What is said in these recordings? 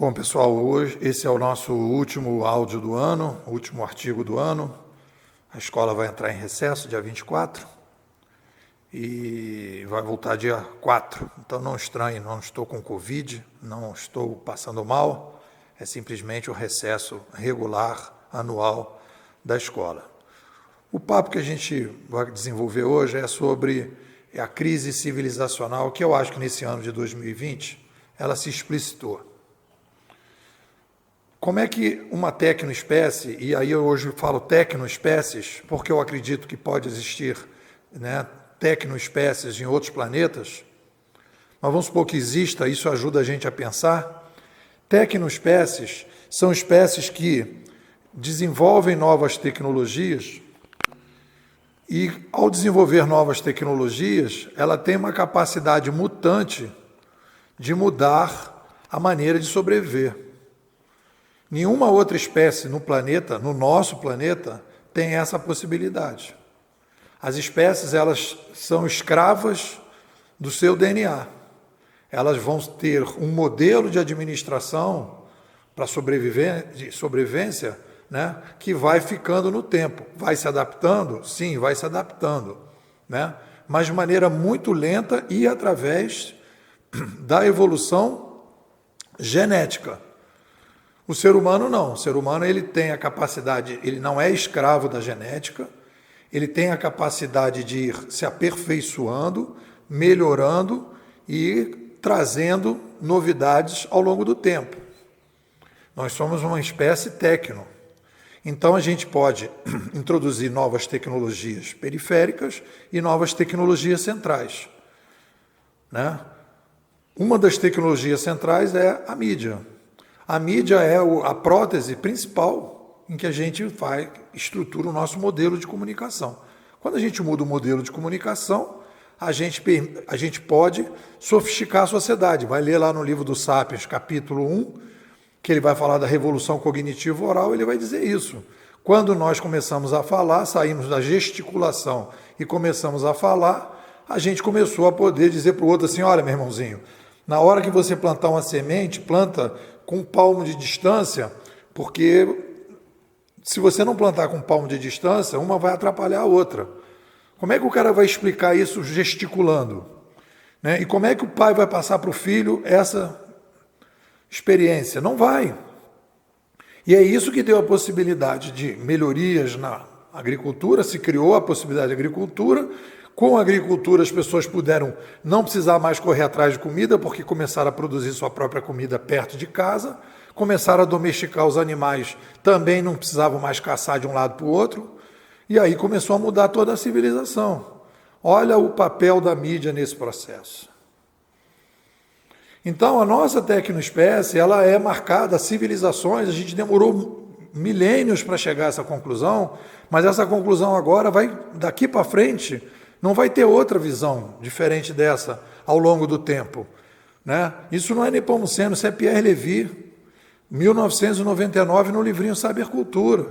Bom, pessoal, hoje esse é o nosso último áudio do ano, último artigo do ano. A escola vai entrar em recesso dia 24 e vai voltar dia 4. Então não estranhe, não estou com Covid, não estou passando mal, é simplesmente o recesso regular, anual da escola. O papo que a gente vai desenvolver hoje é sobre a crise civilizacional, que eu acho que nesse ano de 2020 ela se explicitou. Como é que uma tecnoespécie, e aí eu hoje falo tecnoespécies, porque eu acredito que pode existir, tecnoespécies em outros planetas, mas vamos supor que exista, isso ajuda a gente a pensar. Tecnoespécies são espécies que desenvolvem novas tecnologias e, ao desenvolver novas tecnologias, ela tem uma capacidade mutante de mudar a maneira de sobreviver. Nenhuma outra espécie no planeta, no nosso planeta, tem essa possibilidade. As espécies, elas são escravas do seu DNA. Elas vão ter um modelo de administração para sobrevivência, que vai ficando no tempo. Vai se adaptando? Sim, vai se adaptando, mas de maneira muito lenta e através da evolução genética. O ser humano não. O ser humano ele tem a capacidade, ele não é escravo da genética, ele tem a capacidade de ir se aperfeiçoando, melhorando e trazendo novidades ao longo do tempo. Nós somos uma espécie tecno. Então a gente pode introduzir novas tecnologias periféricas e novas tecnologias centrais. Uma das tecnologias centrais é a mídia. A mídia é a prótese principal em que a gente estrutura o nosso modelo de comunicação. Quando a gente muda o modelo de comunicação, a gente pode sofisticar a sociedade. Vai ler lá no livro do Sapiens, capítulo 1, que ele vai falar da revolução cognitiva oral, ele vai dizer isso. Quando nós começamos a falar, saímos da gesticulação e começamos a falar, a gente começou a poder dizer para o outro assim, olha, meu irmãozinho, na hora que você plantar uma semente, planta com um palmo de distância, porque se você não plantar com um palmo de distância, uma vai atrapalhar a outra. Como é que o cara vai explicar isso gesticulando? E como é que o pai vai passar para o filho essa experiência? Não vai. E é isso que deu a possibilidade de melhorias na agricultura, se criou a possibilidade de agricultura. Com a agricultura, as pessoas puderam não precisar mais correr atrás de comida, porque começaram a produzir sua própria comida perto de casa, começaram a domesticar os animais, também não precisavam mais caçar de um lado para o outro, e aí começou a mudar toda a civilização. Olha o papel da mídia nesse processo. Então, a nossa tecnoespécie, ela é marcada, as civilizações, a gente demorou milênios para chegar a essa conclusão, mas essa conclusão agora vai, daqui para frente, não vai ter outra visão diferente dessa ao longo do tempo. Isso não é Nepomuceno, isso é Pierre Levy, 1999, no livrinho Sabercultura,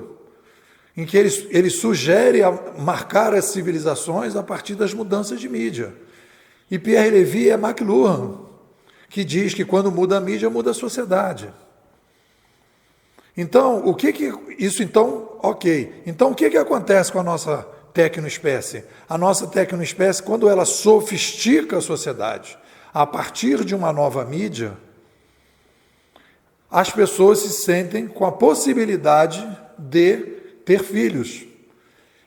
em que ele sugere marcar as civilizações a partir das mudanças de mídia. E Pierre Levy é McLuhan, que diz que quando muda a mídia, muda a sociedade. Então, ok. Então, o que acontece com a nossa tecnoespécie? A nossa tecnoespécie, quando ela sofistica a sociedade a partir de uma nova mídia, as pessoas se sentem com a possibilidade de ter filhos.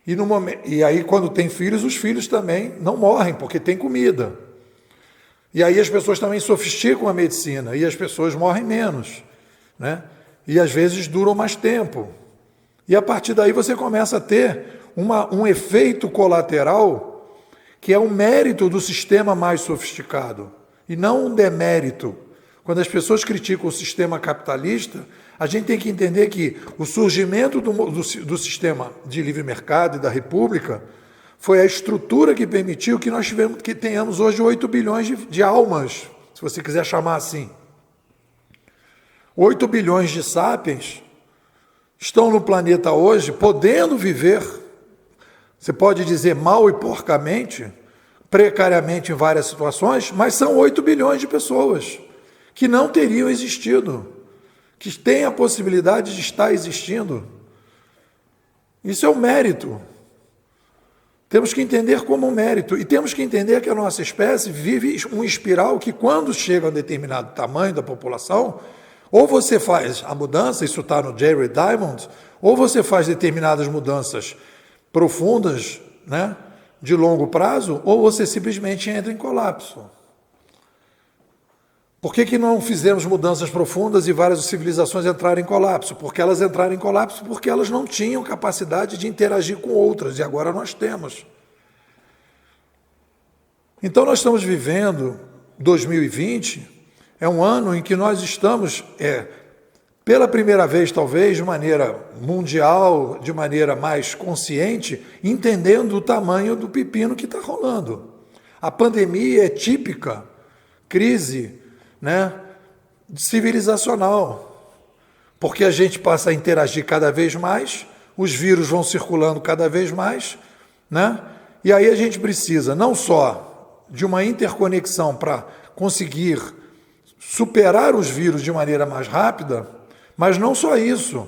E aí, quando tem filhos, os filhos também não morrem, porque tem comida. E aí as pessoas também sofisticam a medicina, e as pessoas morrem menos, E às vezes duram mais tempo. E a partir daí você começa a ter um efeito colateral que é um mérito do sistema mais sofisticado e não um demérito. Quando as pessoas criticam o sistema capitalista, a gente tem que entender que o surgimento do sistema de livre mercado e da república foi a estrutura que permitiu que tenhamos hoje 8 bilhões de almas, se você quiser chamar assim. 8 bilhões de sapiens estão no planeta hoje, podendo viver, você pode dizer mal e porcamente, precariamente em várias situações, mas são 8 bilhões de pessoas que não teriam existido que tem a possibilidade de estar existindo. Isso é um mérito. Temos que entender como um mérito. E temos que entender que a nossa espécie vive uma espiral que, quando chega a um determinado tamanho da população, ou você faz a mudança, isso está no Jerry Diamond, ou você faz determinadas mudanças profundas, né, de longo prazo, ou você simplesmente entra em colapso. Por que não fizemos mudanças profundas e várias civilizações entraram em colapso? Porque elas entraram em colapso porque elas não tinham capacidade de interagir com outras, e agora nós temos. Então nós estamos vivendo 2020, é um ano em que nós estamos, pela primeira vez talvez, de maneira mundial, de maneira mais consciente, entendendo o tamanho do pepino que está rolando. A pandemia é típica crise, né, civilizacional, porque a gente passa a interagir cada vez mais, os vírus vão circulando cada vez mais, né, e aí a gente precisa não só de uma interconexão para conseguir superar os vírus de maneira mais rápida, mas não só isso.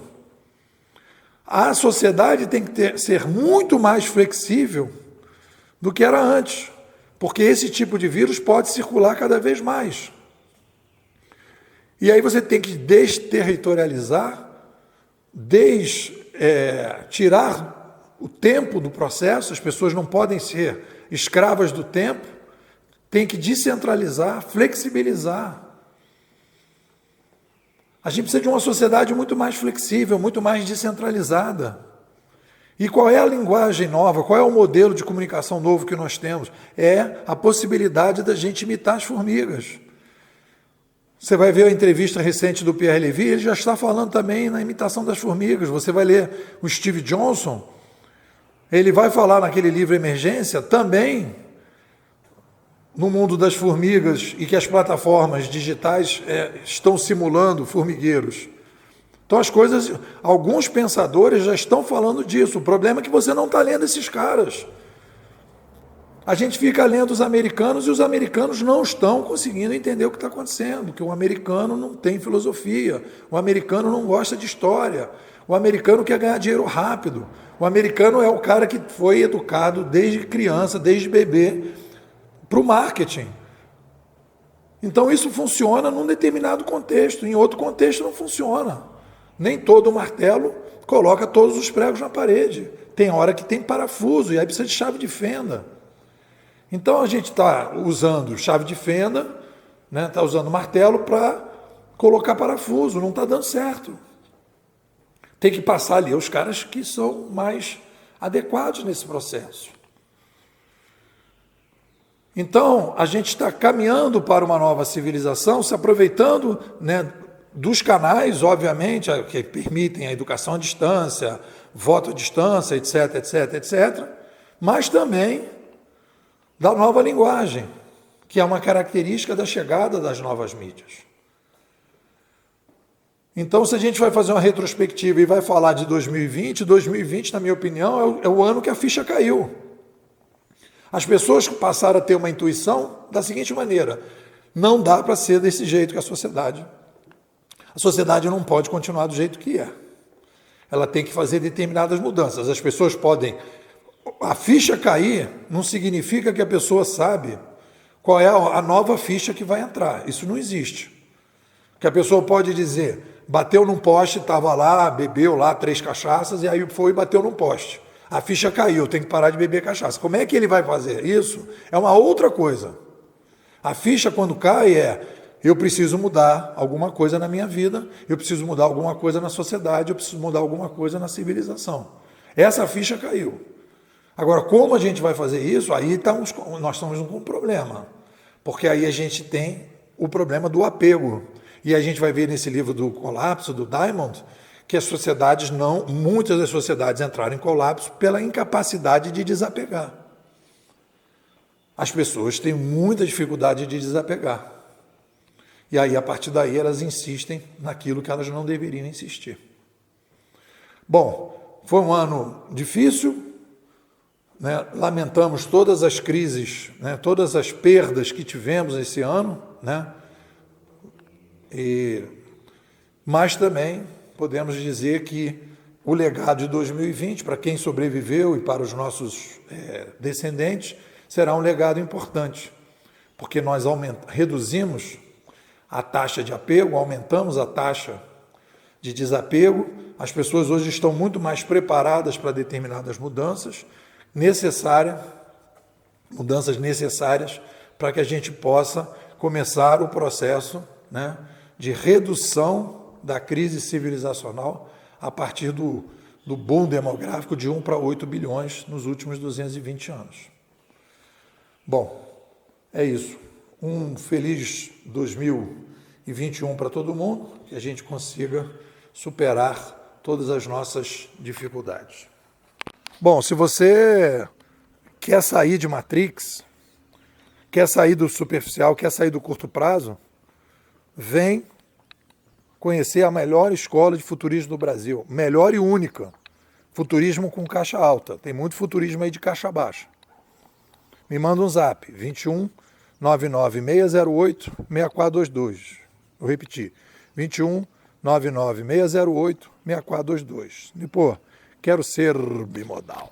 A sociedade tem que ser muito mais flexível do que era antes, porque esse tipo de vírus pode circular cada vez mais. E aí você tem que desterritorializar, tirar o tempo do processo, as pessoas não podem ser escravas do tempo, tem que descentralizar, flexibilizar. A gente precisa de uma sociedade muito mais flexível, muito mais descentralizada. E qual é a linguagem nova, qual é o modelo de comunicação novo que nós temos? É a possibilidade da gente imitar as formigas. Você vai ver a entrevista recente do Pierre Levy, ele já está falando também na imitação das formigas. Você vai ler o Steve Johnson, ele vai falar naquele livro Emergência também no mundo das formigas e que as plataformas digitais estão simulando formigueiros. Então as coisas, alguns pensadores já estão falando disso. O problema é que você não está lendo esses caras. A gente fica lendo os americanos e os americanos não estão conseguindo entender o que está acontecendo, que o americano não tem filosofia, o americano não gosta de história, o americano quer ganhar dinheiro rápido, o americano é o cara que foi educado desde criança, desde bebê, para o marketing. Então isso funciona num determinado contexto, em outro contexto não funciona. Nem todo martelo coloca todos os pregos na parede. Tem hora que tem parafuso e aí precisa de chave de fenda. Então a gente está usando chave de fenda, né, está usando martelo para colocar parafuso, não está dando certo. Tem que passar ali os caras que são mais adequados nesse processo. Então, a gente está caminhando para uma nova civilização, se aproveitando, né, dos canais, obviamente, que permitem a educação à distância, voto à distância, etc, etc, etc, mas também da nova linguagem, que é uma característica da chegada das novas mídias. Então, se a gente vai fazer uma retrospectiva e vai falar de 2020, na minha opinião, é o ano que a ficha caiu. As pessoas passaram a ter uma intuição da seguinte maneira: não dá para ser desse jeito que a sociedade não pode continuar do jeito que é. Ela tem que fazer determinadas mudanças. As pessoas podem... A ficha cair não significa que a pessoa sabe qual é a nova ficha que vai entrar. Isso não existe. Que a pessoa pode dizer, bateu num poste, estava lá, bebeu lá 3 cachaças e aí foi e bateu num poste. A ficha caiu, tem que parar de beber cachaça. Como é que ele vai fazer isso? É uma outra coisa. A ficha, quando cai, eu preciso mudar alguma coisa na minha vida, eu preciso mudar alguma coisa na sociedade, eu preciso mudar alguma coisa na civilização. Essa ficha caiu. Agora, como a gente vai fazer isso? Aí nós estamos com um problema, porque aí a gente tem o problema do apego. E a gente vai ver nesse livro do colapso, do Diamond, que muitas das sociedades entraram em colapso pela incapacidade de desapegar. As pessoas têm muita dificuldade de desapegar. E aí, a partir daí, elas insistem naquilo que elas não deveriam insistir. Bom, foi um ano difícil, né? Lamentamos todas as crises, né? Todas as perdas que tivemos esse ano, né? Mas também podemos dizer que o legado de 2020, para quem sobreviveu e para os nossos descendentes, será um legado importante, porque nós reduzimos a taxa de apego, aumentamos a taxa de desapego. As pessoas hoje estão muito mais preparadas para determinadas mudanças necessárias para que a gente possa começar o processo, né, de redução da crise civilizacional a partir do boom demográfico de 1 para 8 bilhões nos últimos 220 anos. Bom, é isso. Um feliz 2021 para todo mundo, que a gente consiga superar todas as nossas dificuldades. Bom, se você quer sair de Matrix, quer sair do superficial, quer sair do curto prazo, vem conhecer a melhor escola de futurismo do Brasil, melhor e única, futurismo com caixa alta, tem muito futurismo aí de caixa baixa. Me manda um zap, 21 99608 6422. Vou repetir, 21 99608 6422. E pô, quero ser bimodal.